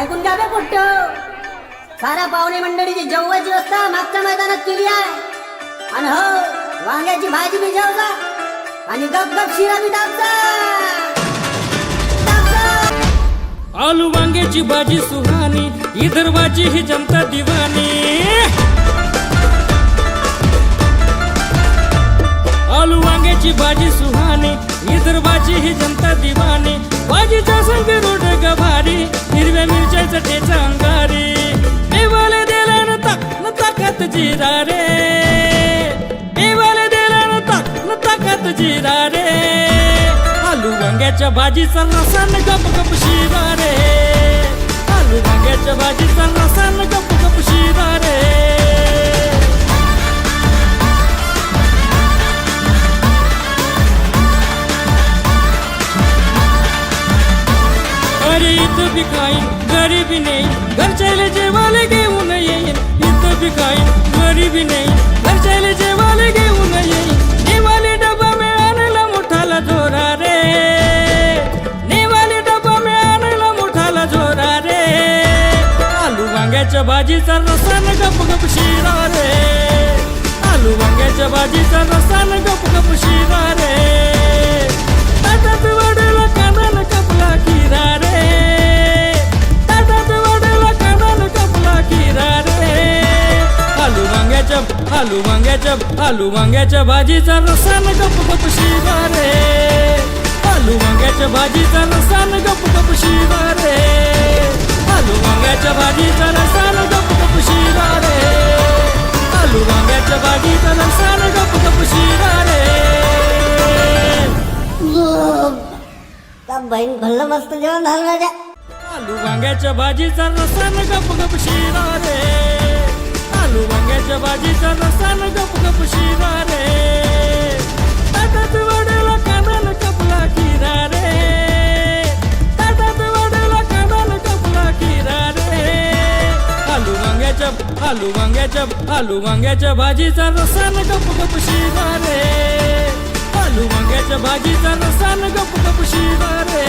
ऐकून घ्या बे पुट्ट, साऱ्या पाहुणे मंडळीची जेवणाची व्यवस्था मागच्या मैदानात केली आहे। आणि हो, वांग्याची भाजी बी जेवजा आणि गप गप शिरा बी दाबजा। आलू वांग्याची भाजी सुहानी, विदर्भाची ही जनता दिवानी। आलू वांग्याची भाजी सुहानी, विदर्भाची ही जनता दिवानी। भाजीचा संग रोड गभारी, हिरव्या मिरच्याचा ठेचा अंगारी। देवाले दिला न ताकत जिरा रे, देवाले दिला न ताकत जिरा रे। आलू वांग्याच्या भाजीचा रसा न गप गप शिरा रे, आलू वांग्याच्या भाजीचा रसा न गप गप शिरा रे। अरे इथं बी खाईन गरीबी नाही, घरच्याले जेवाले घेऊन येईन। इथं बी खाईन गरीबी नाही, घरच्याले जेवाले घेऊन येईन। नेवाले डबा में आणला मोठाला जोरा रे, नेवाले डबा में आणला मोठाला जोरा रे। आलू वांग्याच्या भाजीचा रसा न गप गप शिरा रे, आलू वांग्याच्या भाजीचा रसा न गप गप शिरा रे। ताटात वाढला कांदा न कपला खीरा रे, ताटात वाढला कांदा न कपला खीरा रे। आलू वांग्याच्या भाजीचा रसा न गप गप शिरा रे, आलू वांग्याच्या भाजीचा रसा न गप गप शिरा रे। आलू वांग्याच्या भाजीचा रसा न गप गप शिरा रे, आलू वांग्याच्या भाजीचा रसा न गप गप शिरा रे। बहीण भल्लं मस्त जेवण झालं राजा। आलू वांग्याच्या भाजीचा रसा न गप गप शिरा रे, आलू वांग्याच्या भाजीचा रसा न गप गप शिरा रे। ताटात वाढला कांदा न कपला खीरा रे, ताटात वाढला कांदा न कपला खीरा रे। आलू वांग्याच्या भाजीचा रसा न गप गप शिरा रे, आलू वांग्याच्या भाजीचा रसा न गप गप शिरा रे।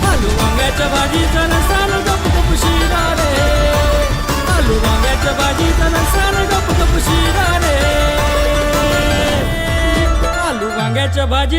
आलू वांग्याच्या भाजीचा रसा न गप गप शिरा रे, आलू वांग्याच्या भाजीचा रसा न गप गप शिरा रे। आलू वांग्याच्या भाजी